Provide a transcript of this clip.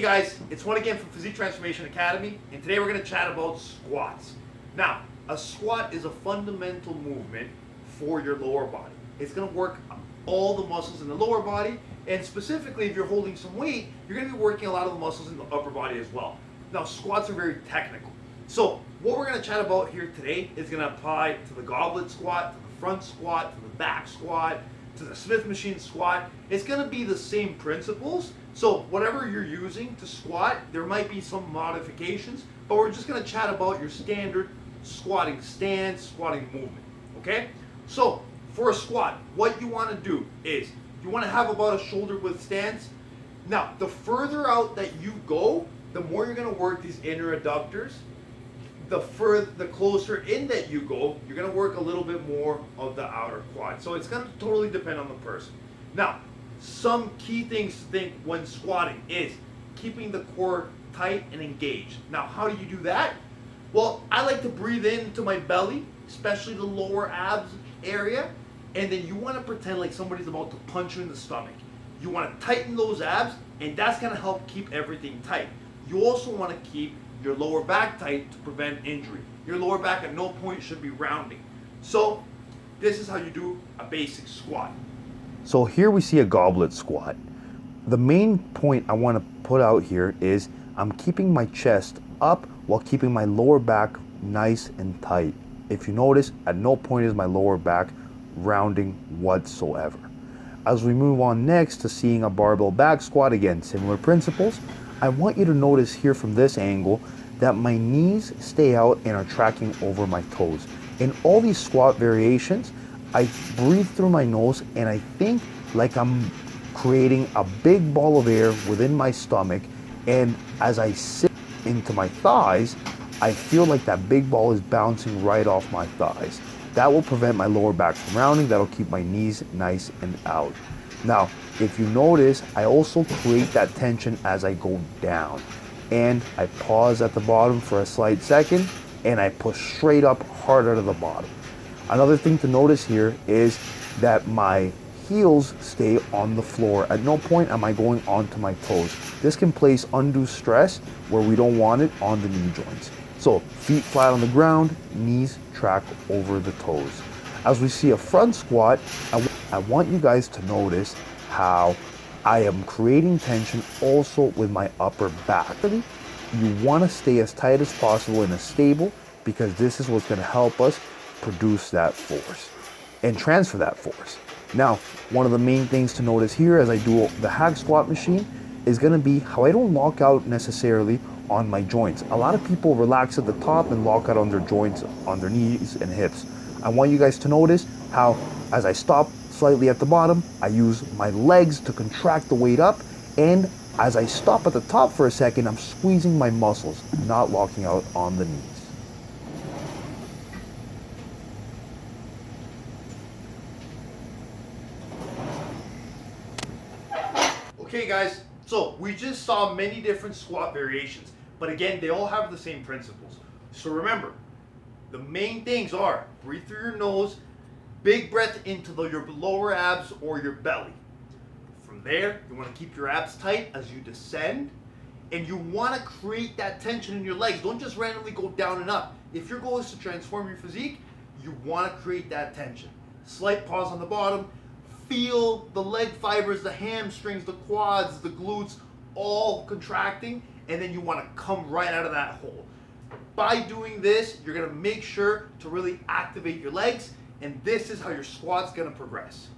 guys, it's Juan again from Physique Transformation Academy, and today we're going to chat about squats. Now, a squat is a fundamental movement for your lower body. It's going to work all the muscles in the lower body, and specifically if you're holding some weight, you're going to be working a lot of the muscles in the upper body as well. Now, squats are very technical. So what we're going to chat about here today is going to apply to the goblet squat, to the front squat, to the back squat, to the Smith machine squat. It's going to be the same principles. So whatever you're using to squat, there might be some modifications, but we're just going to chat about your standard squatting stance, squatting movement. Okay? So for a squat, what you want to do is you want to have about a shoulder width stance. Now, the further out that you go, the more you're going to work these inner adductors. The closer in that you go, you're going to work a little bit more of the outer quad. So it's going to totally depend on the person. Now, some key things to think when squatting is keeping the core tight and engaged. Now, how do you do that? Well, I like to breathe into my belly, especially the lower abs area, and then you want to pretend like somebody's about to punch you in the stomach. You want to tighten those abs, and that's going to help keep everything tight. You also want to keep your lower back tight to prevent injury. Your lower back at no point should be rounding. So this is how you do a basic squat. So here we see a goblet squat. The main point I want to put out here is I'm keeping my chest up while keeping my lower back nice and tight. If you notice, at no point is my lower back rounding whatsoever. As we move on next to seeing a barbell back squat, again, similar principles. I want you to notice here from this angle that my knees stay out and are tracking over my toes. In all these squat variations, I breathe through my nose and I think like I'm creating a big ball of air within my stomach, and as I sit into my thighs, I feel like that big ball is bouncing right off my thighs. That will prevent my lower back from rounding. That'll keep my knees nice and out. Now, if you notice, I also create that tension as I go down. And I pause at the bottom for a slight second, and I push straight up harder to the bottom. Another thing to notice here is that my heels stay on the floor. At no point am I going onto my toes. This can place undue stress where we don't want it on the knee joints. So feet flat on the ground, knees track over the toes. As we see a front squat, I want you guys to notice how I am creating tension also with my upper back. You want to stay as tight as possible and as stable, because this is what's going to help us produce that force and transfer that force. Now, one of the main things to notice here as I do the hack squat machine is going to be how I don't lock out necessarily on my joints. A lot of people relax at the top and lock out on their joints, on their knees and hips. I want you guys to notice how as I stop slightly at the bottom, I use my legs to contract the weight up, and as I stop at the top for a second, I'm squeezing my muscles, not locking out on the knees. Okay guys, so we just saw many different squat variations, but again, they all have the same principles. So remember, the main things are breathe through your nose, big breath into your lower abs or your belly. From there, you want to keep your abs tight as you descend, and you want to create that tension in your legs. Don't just randomly go down and up. If your goal is to transform your physique, you want to create that tension. Slight pause on the bottom. Feel the leg fibers, the hamstrings, the quads, the glutes, all contracting, and then you want to come right out of that hole. By doing this, you're going to make sure to really activate your legs, and this is how your squat's going to progress.